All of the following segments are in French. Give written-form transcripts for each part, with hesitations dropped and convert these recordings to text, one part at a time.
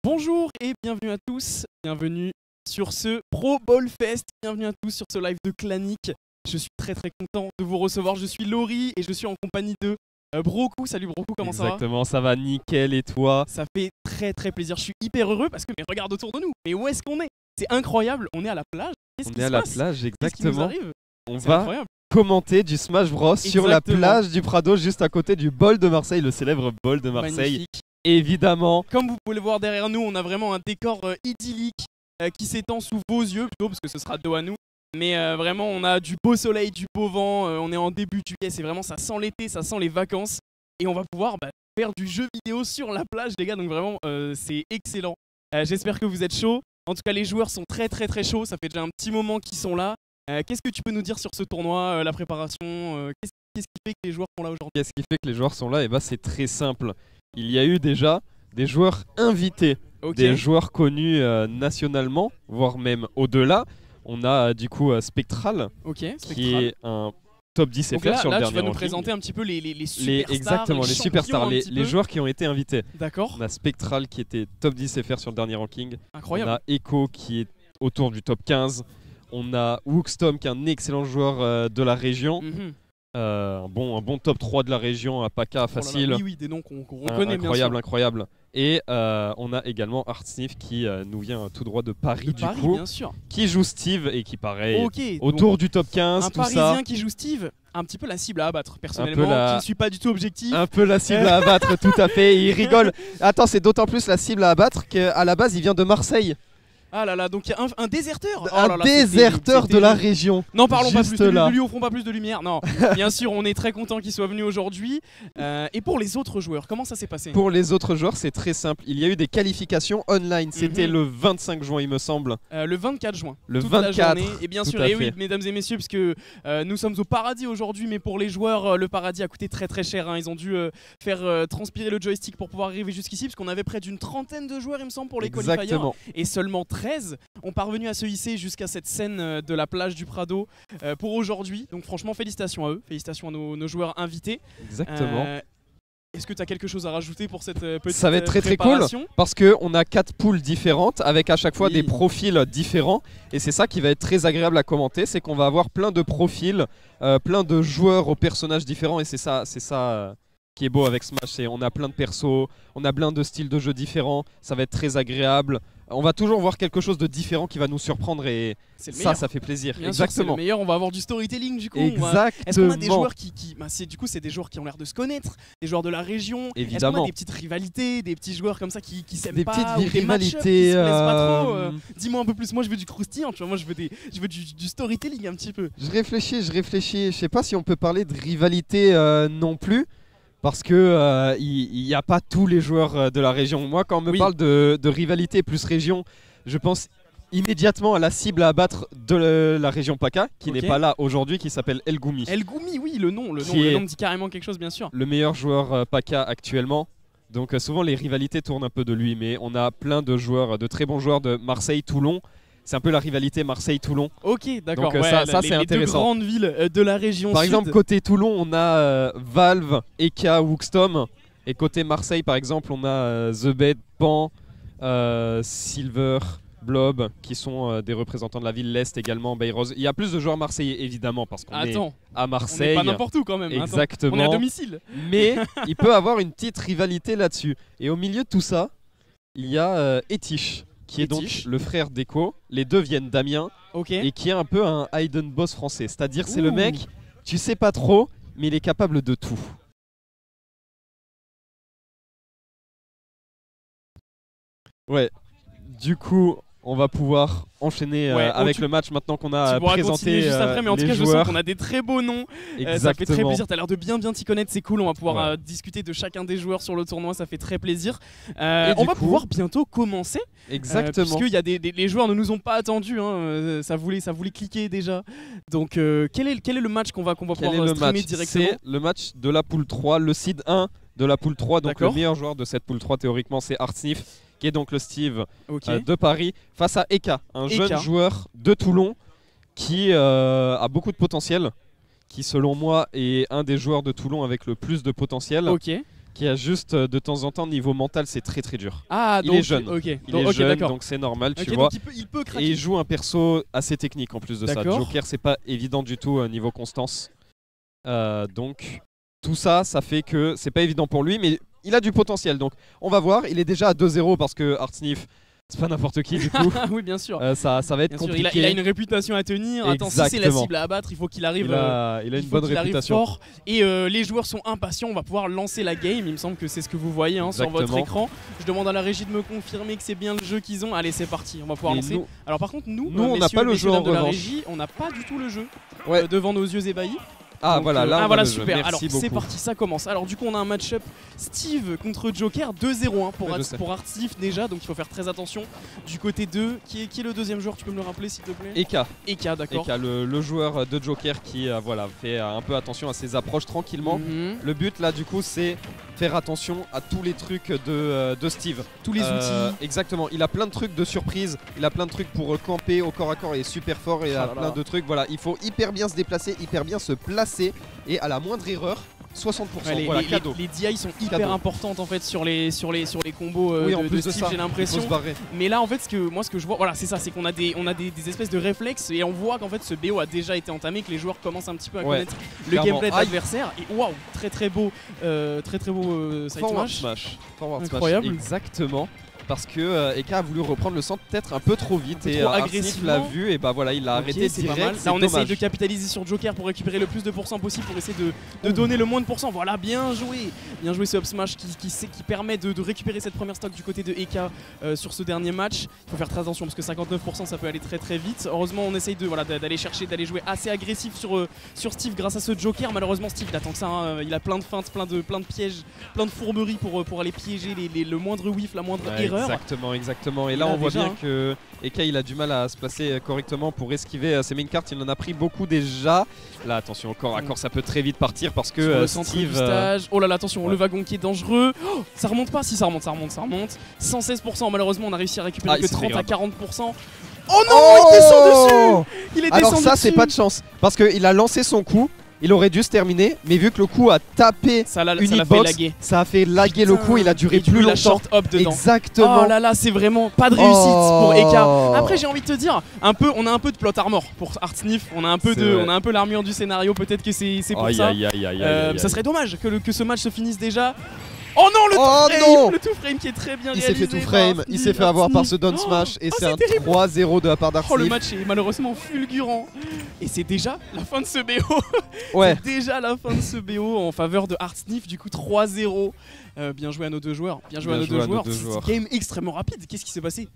Bonjour et bienvenue à tous, bienvenue sur ce Pro Ball Fest, bienvenue à tous sur ce live de Clanic. Je suis très content de vous recevoir, je suis Laurie et je suis en compagnie de Broku. Salut Broku, comment ça va? Exactement, ça va nickel et toi? Ça fait très plaisir, je suis hyper heureux parce que mais regarde autour de nous, mais où est-ce qu'on est? C'est incroyable, on est à la plage, qu'est-ce qui se passe? On est à la plage, exactement. Qu'est-ce qui nous arrive? On C'est va incroyable. commenter du Smash Bros sur la Exactement. plage du Prado, juste à côté du bol de Marseille, le célèbre bol de Marseille. Magnifique. Évidemment. Comme vous pouvez le voir derrière nous, on a vraiment un décor idyllique qui s'étend sous vos yeux plutôt, parce que ce sera dos à nous. Mais vraiment, on a du beau soleil, du beau vent, on est en début juillet, c'est vraiment, ça sent l'été, ça sent les vacances. Et on va pouvoir faire du jeu vidéo sur la plage, les gars, donc vraiment, c'est excellent. J'espère que vous êtes chauds. En tout cas, les joueurs sont très chauds, ça fait déjà un petit moment qu'ils sont là. Qu'est-ce que tu peux nous dire sur ce tournoi, la préparation, qu'est-ce qui fait que les joueurs sont là aujourd'hui? Qu'est-ce qui fait que les joueurs sont là? Et c'est très simple. Il y a eu déjà des joueurs invités, des joueurs connus nationalement, voire même au-delà. On a du coup Spectral, qui est un top 10 FR là, sur le dernier tu vas nous ranking. présenter un petit peu les superstars, exactement, les superstars, les joueurs qui ont été invités. D'accord. On a Spectral qui était top 10 FR sur le dernier ranking. Incroyable. On a Echo qui est autour du top 15. On a Wookstom qui est un excellent joueur de la région. Un bon top 3 de la région à PACA facile. Oui, des noms qu'on reconnaît bien sûr. Incroyable. Et on a également Artsniff qui nous vient tout droit de Paris, bien sûr. Qui joue Steve et qui pareil autour du top 15. Un tout Parisien ça. qui joue Steve, un petit peu la cible à abattre personnellement, qui ne suis pas du tout objectif. Un peu la cible à abattre, tout à fait. Il rigole. Attends, c'est d'autant plus la cible à abattre qu'à la base il vient de Marseille. Ah là là, donc il y a un déserteur. Un déserteur de la région. Non, parlons pas plus là. de lui, offrons pas plus de lumière. Non, bien sûr, on est très content qu'il soit venu aujourd'hui. Et pour les autres joueurs, comment ça s'est passé? Pour les autres joueurs, c'est très simple. Il y a eu des qualifications online. C'était le 25 juin, il me semble. Le 24 juin. Le toute 24. La journée. Et bien sûr, et oui, mesdames et messieurs, puisque nous sommes au paradis aujourd'hui, mais pour les joueurs, le paradis a coûté très cher. Hein. Ils ont dû faire transpirer le joystick pour pouvoir arriver jusqu'ici, parce qu'on avait près d'une trentaine de joueurs, il me semble, pour les qualifiers. Et seulement 13 ont parvenu à se hisser jusqu'à cette scène de la plage du Prado pour aujourd'hui. Donc franchement, félicitations à eux, félicitations à nos joueurs invités. Exactement. Est-ce que tu as quelque chose à rajouter pour cette petite Ça va être très cool parce qu'on a 4 poules différentes avec à chaque fois des profils différents. Et c'est ça qui va être très agréable à commenter, c'est qu'on va avoir plein de profils, plein de joueurs aux personnages différents. Et c'est ça qui est beau avec Smash, on a plein de persos, on a plein de styles de jeux différents, ça va être très agréable. On va toujours voir quelque chose de différent qui va nous surprendre et ça fait plaisir. Bien sûr, c'est le meilleur, on va avoir du storytelling du coup. Exactement. Est-ce qu'on a des joueurs c'est des joueurs qui ont l'air de se connaître, des joueurs de la région? Est-ce qu'on a des petites rivalités, des petits joueurs comme ça qui s'aiment pas? Des petites rivalités. Pas trop, dis-moi un peu plus, moi je veux du croustillant, tu vois, moi je veux du storytelling un petit peu. Je réfléchis, je sais pas si on peut parler de rivalité non plus. Parce que il n'y a pas tous les joueurs de la région. Moi, quand on me parle de rivalité plus région, je pense immédiatement à la cible à abattre de la région PACA, qui n'est pas là aujourd'hui, qui s'appelle Elgoumi. Elgoumi, oui, le nom me dit carrément quelque chose, bien sûr. Le meilleur joueur PACA actuellement. Donc souvent les rivalités tournent un peu de lui, mais on a plein de joueurs, de très bons joueurs de Marseille, Toulon. C'est un peu la rivalité Marseille-Toulon. Ok, d'accord. Donc ça c'est intéressant. Les deux grandes villes de la région Par sud. exemple, côté Toulon, on a Valve, Eka, Wookstom. Et côté Marseille, par exemple, on a The Bed, Pan, Silver, Blob, qui sont des représentants de la ville, l'Est également, Bayrose. Il y a plus de joueurs marseillais, évidemment, parce qu'on est à Marseille. On n'est pas n'importe où quand même. Exactement. On est à domicile. Mais il peut avoir une petite rivalité là-dessus. Et au milieu de tout ça, il y a Etish, qui est donc le frère d'Echo. Les deux viennent d'Amiens et qui est un peu un hidden boss français. C'est-à-dire c'est le mec, tu sais pas trop, mais il est capable de tout. Ouais, du coup, on va pouvoir enchaîner avec le match maintenant qu'on a présenté juste après, mais en tout cas, joueurs. Je sens qu'on a des très beaux noms. Ça fait très plaisir. T'as l'air de bien t'y connaître, c'est cool. On va pouvoir discuter de chacun des joueurs sur le tournoi, ça fait très plaisir. On va pouvoir bientôt commencer. Exactement. Puisque les joueurs ne nous ont pas attendus. Hein, ça voulait cliquer déjà. Donc, quel est le match qu'on va pouvoir streamer directement? C'est le match de la poule 3, le seed 1 de la poule 3. Donc le meilleur joueur de cette poule 3 théoriquement c'est Artsniff, qui est donc le Steve de Paris, face à Eka, un jeune joueur de Toulon qui a beaucoup de potentiel, qui selon moi est un des joueurs de Toulon avec le plus de potentiel. qui a juste de temps en temps niveau mental c'est très très dur. Ah, il donc, est jeune, ok. il est jeune donc c'est normal tu vois. Donc il peut craquer. Et il joue un perso assez technique en plus de ça. Joker c'est pas évident du tout niveau constance. Donc tout ça fait que c'est pas évident pour lui mais il a du potentiel donc on va voir. Il est déjà à 2-0 parce que Artsnif c'est pas n'importe qui du coup. Oui bien sûr. Ça va être compliqué. Il a une réputation à tenir. Attends, si c'est la cible à abattre, il faut qu'il arrive. Il a une bonne réputation. Fort. Et les joueurs sont impatients. On va pouvoir lancer la game. Il me semble que c'est ce que vous voyez sur votre écran. Je demande à la régie de me confirmer que c'est bien le jeu qu'ils ont. Allez, c'est parti. On va pouvoir lancer. Alors par contre, nous on n'a pas le jeu en de la revanche. régie, on n'a pas du tout le jeu devant nos yeux ébahis. Ah donc, voilà, là voilà, super. Merci alors c'est parti, ça commence. Alors du coup on a un match-up Steve contre Joker 2-0 pour Artsif déjà, donc il faut faire très attention. Du côté 2, qui est le deuxième joueur, tu peux me le rappeler s'il te plaît? Eka, d'accord. Eka, le joueur de Joker qui fait un peu attention à ses approches tranquillement. Le but là du coup c'est faire attention à tous les trucs de Steve. Tous les outils. Exactement, il a plein de trucs de surprise, il a plein de trucs pour camper au corps à corps, il est super fort et il a plein de trucs. Voilà, il faut hyper bien se déplacer, hyper bien se placer et à la moindre erreur 60%. Ouais, cadeau. Les DI sont hyper importantes en fait sur les combos de Steve, j'ai l'impression. Mais là en fait ce que je vois, voilà c'est ça, c'est qu'on a des espèces de réflexes et on voit qu'en fait ce BO a déjà été entamé, que les joueurs commencent un petit peu à connaître le gameplay de l'adversaire. Et waouh, très beau side smash. Incroyable. Exactement. Parce que Eka a voulu reprendre le centre peut-être un peu trop vite et Artsif l'a vu et bah voilà il l'a arrêté direct. Là on essaye de capitaliser sur Joker pour récupérer le plus de pourcents possible, pour essayer de donner le moins de pourcents. Voilà, bien joué ce up smash qui permet de récupérer cette première stock du côté de Eka sur ce dernier match. Il faut faire très attention parce que 59% ça peut aller très vite. Heureusement on essaye d'aller jouer assez agressif sur Steve grâce à ce Joker. Malheureusement Steve il attend que ça, il a plein de feintes, plein de pièges, plein de fourberies pour aller piéger le moindre whiff, la moindre erreur. Exactement. Et là on voit bien que Eka il a du mal à se placer correctement pour esquiver ses main cartes. Il en a pris beaucoup déjà. Là attention, corps à corps ça peut très vite partir parce que Steve... Oh là là, attention, le wagon qui est dangereux. Oh, ça remonte pas, si ça remonte. 116%, malheureusement on a réussi à récupérer que 30 à 40%. Oh non, il descend dessus. Alors ça c'est pas de chance parce qu'il a lancé son coup. Il aurait dû se terminer, mais vu que le coup a tapé une hitbox, ça a fait laguer le coup, il a duré plus longtemps. Short hop dedans. Exactement. Oh là là, c'est vraiment pas de réussite pour Eka. Après, j'ai envie de te dire, on a un peu de plot armor pour Artsnif, on a un peu l'armure du scénario, peut-être que c'est pour ça. Ça serait dommage que ce match se finisse déjà. Oh non, le two frame qui est très bien réalisé. Il s'est fait two frame, il s'est fait avoir par ce down smash et c'est un 3-0 de la part d'Artsnif. Oh, le match est malheureusement fulgurant. Et c'est déjà la fin de ce BO. Ouais. C'est déjà la fin de ce BO en faveur de Artsnif, du coup 3-0. Bien joué à nos deux joueurs. C'est game extrêmement rapide. Qu'est-ce qui s'est passé?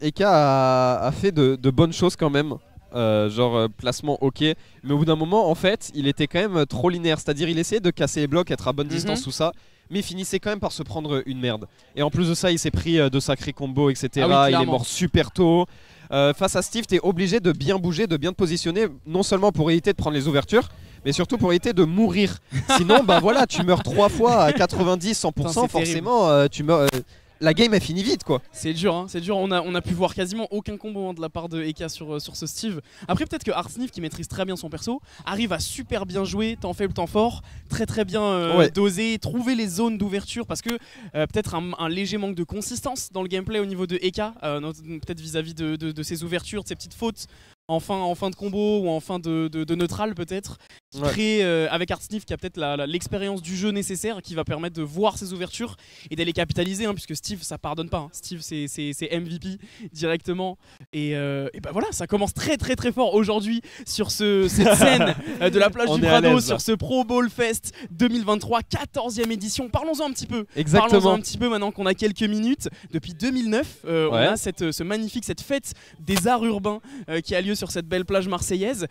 Eka a fait de bonnes choses quand même. Placement ok, mais au bout d'un moment en fait il était quand même trop linéaire, c'est-à-dire il essayait de casser les blocs, être à bonne distance, tout ça, mais il finissait quand même par se prendre une merde. Et en plus de ça il s'est pris de sacrés combos etc. Il est mort super tôt. Face à Steve t'es obligé de bien bouger, de bien te positionner, non seulement pour éviter de prendre les ouvertures, mais surtout pour éviter de mourir. Sinon bah voilà, tu meurs 3 fois à 90-100%, forcément tu meurs... La game a fini vite quoi. C'est dur, c'est dur. On a pu voir quasiment aucun combo de la part de Eka sur ce Steve. Après peut-être que Artsnif qui maîtrise très bien son perso arrive à super bien jouer, temps faible, temps fort, très bien doser, trouver les zones d'ouverture parce que peut-être un léger manque de consistance dans le gameplay au niveau de Eka, peut-être vis-à-vis de ses ouvertures, de ses petites fautes. En fin de combo ou en fin de neutral peut-être, qui crée avec Artsnif qui a peut-être l'expérience du jeu nécessaire qui va permettre de voir ses ouvertures et d'aller capitaliser puisque Steve ça pardonne pas, Steve c'est MVP directement et bah voilà, ça commence très fort aujourd'hui sur cette scène de la plage du Prado, sur ce Pro Bowl Fest 2023, 14e édition. Parlons-en un petit peu. Exactement. Parlons-en un petit peu maintenant qu'on a quelques minutes. Depuis 2009 on a cette fête des arts urbains qui a lieu sur cette belle plage marseillaise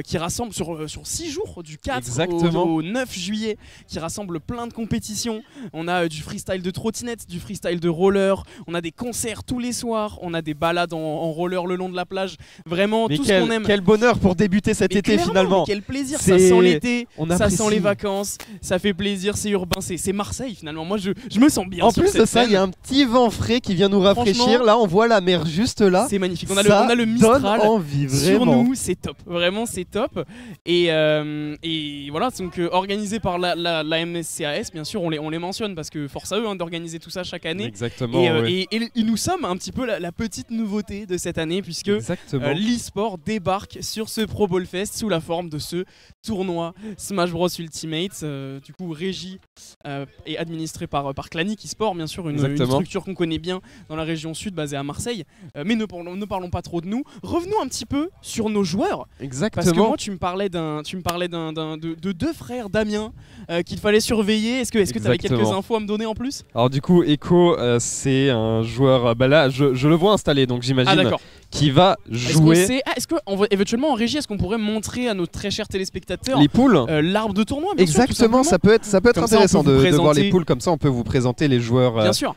qui rassemble sur 6 jours du 4 au 9 juillet, qui rassemble plein de compétitions. On a du freestyle de trottinette, du freestyle de roller, on a des concerts tous les soirs, on a des balades en roller le long de la plage, vraiment tout ce qu'on aime. Quel bonheur pour débuter cet été finalement. Quel plaisir, ça sent l'été, ça sent les vacances, ça fait plaisir, c'est urbain, c'est Marseille finalement. Moi je me sens bien. En plus de ça, il y a un petit vent frais qui vient nous rafraîchir. Là on voit la mer juste là. C'est magnifique, on a le Mistral. Envie, sur nous, c'est top, vraiment c'est top. Et Et voilà, donc organisé par la MSCAS, bien sûr, on les mentionne parce que force à eux d'organiser tout ça chaque année. Exactement. Et nous sommes un petit peu la petite nouveauté de cette année, puisque l'e-sport débarque sur ce Pro Bowl Fest sous la forme de ce tournoi Smash Bros Ultimate, du coup régi et administré par Clanic eSport, bien sûr, une structure qu'on connaît bien dans la région sud, basée à Marseille. Mais ne parlons pas trop de nous. Revenons un petit peu sur nos joueurs. Exactement. Parce que moi, tu me parlais de deux frères Damien qu'il fallait surveiller. Est-ce que tu avais quelques infos à me donner en plus? Alors du coup, Echo, c'est un joueur. Bah là, je le vois installé, donc j'imagine qui va jouer. Est-ce que éventuellement en régie, est-ce qu'on pourrait montrer à nos très chers téléspectateurs les poules, l'arbre de tournoi? Exactement, ça peut être intéressant de voir les poules, comme ça on peut vous présenter les joueurs. Bien sûr.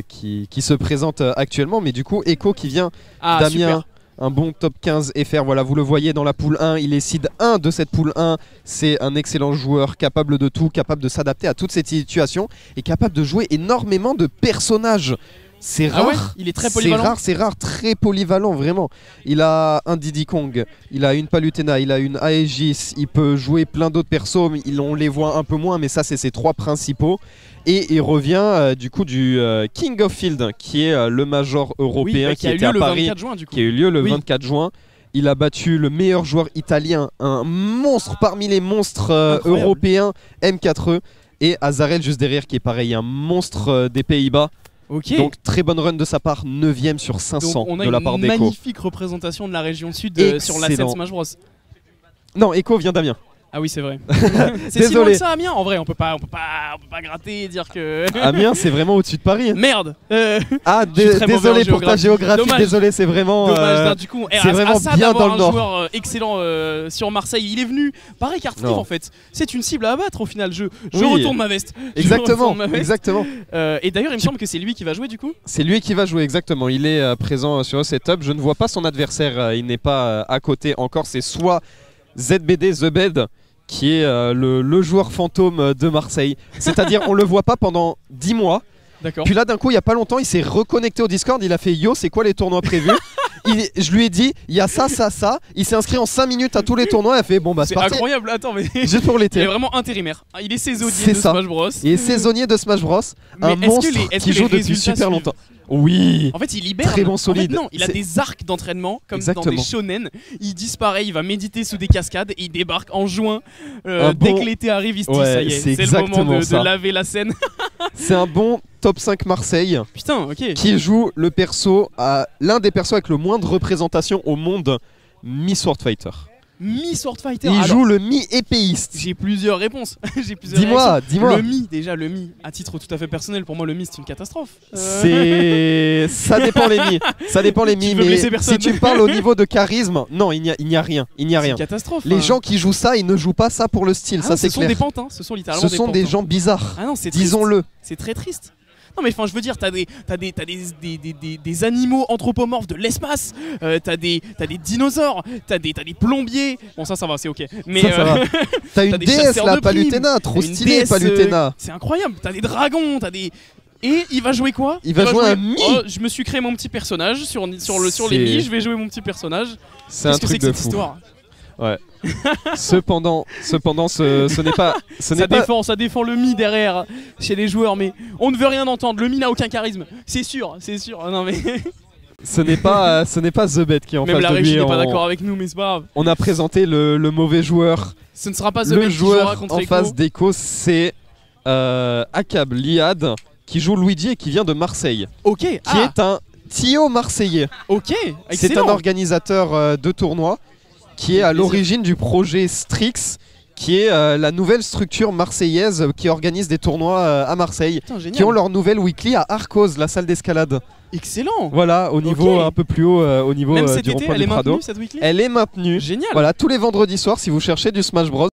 Qui se présentent actuellement, mais du coup Echo qui vient, Damien, super. Un bon top 15 FR, voilà, vous le voyez dans la poule 1, il est seed 1 de cette poule 1, c'est un excellent joueur, capable de tout, capable de s'adapter à toutes ces situations et capable de jouer énormément de personnages. C'est rare, ouais, il est très polyvalent. C'est rare, très polyvalent vraiment. Il a un Diddy Kong, il a une Palutena, il a une Aegis, il peut jouer plein d'autres persos, on les voit un peu moins, mais ça c'est ses trois principaux. Et il revient du coup du King of Field, qui est le major européen qui était à Paris, qui a eu lieu le 24 juin. Il a battu le meilleur joueur italien, un monstre parmi les monstres européens, M4E, et Azarel juste derrière, qui est pareil, un monstre des Pays-Bas. Donc très bonne run de sa part, 9ème sur 500 de la part d'Echo. On a une magnifique représentation de la région sud sur la scène Smash Bros. Non, Echo vient d'Amiens. Ah oui, c'est vrai. C'est si loin que ça, Amiens. En vrai, on peut pas gratter et dire que Amiens, c'est vraiment au-dessus de Paris. Merde. Désolé pour ta géographie. Dommage. Désolé, c'est vraiment. Dommage. Du coup, c'est vraiment bien dans le nord. Un joueur excellent sur Marseille. Il est venu pareil qu'Artif en fait. C'est une cible à abattre au final. Je retourne ma veste. Exactement. Et d'ailleurs, il me semble que c'est lui qui va jouer du coup. C'est lui qui va jouer exactement. Il est présent sur le setup. Je ne vois pas son adversaire. Il n'est pas à côté encore. C'est soit ZBD The Bed, qui est le joueur fantôme de Marseille. C'est-à-dire on le voit pas pendant 10 mois. Puis là d'un coup il y a pas longtemps il s'est reconnecté au Discord, il a fait yo c'est quoi les tournois prévus. Je lui ai dit il y a ça, il s'est inscrit en 5 minutes à tous les tournois, il a fait bon bah c'est parti. Incroyable, attends mais juste pour l'été. Il est vraiment intérimaire, il est saisonnier de Smash Bros. Il est saisonnier de Smash Bros, un monstre qui joue depuis super longtemps. Oui. En fait, il libère. Très bon solide. En fait, non, il a des arcs d'entraînement comme dans des shonen. Il disparaît, il va méditer sous des cascades et il débarque en juin. Dès que l'été arrive, il se dit ça y est, c'est le moment de laver la scène. C'est un bon top 5 Marseille. Putain, ok. Qui joue le perso à l'un des persos avec le moins de représentation au monde, Mi-Sword Fighter. Mi-Sword Fighter. Il joue le mi-épéiste. J'ai plusieurs réponses. Dis-moi. Le mi, à titre tout à fait personnel, pour moi le mi c'est une catastrophe. Ça dépend les mi. Ça dépend les mi, mais si tu parles au niveau de charisme, non, il n'y a rien. C'est une catastrophe. Les gens qui jouent ça, ils ne jouent pas ça pour le style, ça c'est clair. Ce sont des pantins, ce sont littéralement des pantins. Ce sont des gens bizarres. Ah non, c'est disons-le. C'est très triste. Non mais enfin je veux dire t'as des animaux anthropomorphes de l'espace, t'as des dinosaures, t'as des plombiers. Bon ça va c'est ok. Mais ça va. T'as une déesse la Palutena, trop stylée Palutena. C'est incroyable, t'as des dragons, Et il va jouer quoi? Il va jouer un mi. Je me suis créé mon petit personnage sur les mi, je vais jouer mon petit personnage. C'est un truc de fou. Histoire ouais. Cependant, ce n'est pas. Ça défend le mi derrière chez les joueurs, mais on ne veut rien entendre. Le mi n'a aucun charisme, c'est sûr. Non mais. Ce n'est pas The Bet qui est en face de lui. Même la régie n'est pas d'accord avec nous, mais c'est pas grave. On a présenté le mauvais joueur. Ce ne sera pas The Bet qui jouera contre Echo. En face d'Echo, c'est Akab Liad qui joue Luigi et qui vient de Marseille. Qui est un Tio marseillais. C'est un organisateur de tournois qui est à l'origine du projet Strix, qui est la nouvelle structure marseillaise qui organise des tournois à Marseille. Putain, qui ont leur nouvelle weekly à Arcos, la salle d'escalade. Excellent. Voilà, au niveau un peu plus haut, au niveau Même cet du été, rond-point du Prado. Cette weekly. Elle est maintenue. Génial. Voilà, tous les vendredis soirs, si vous cherchez du Smash Bros.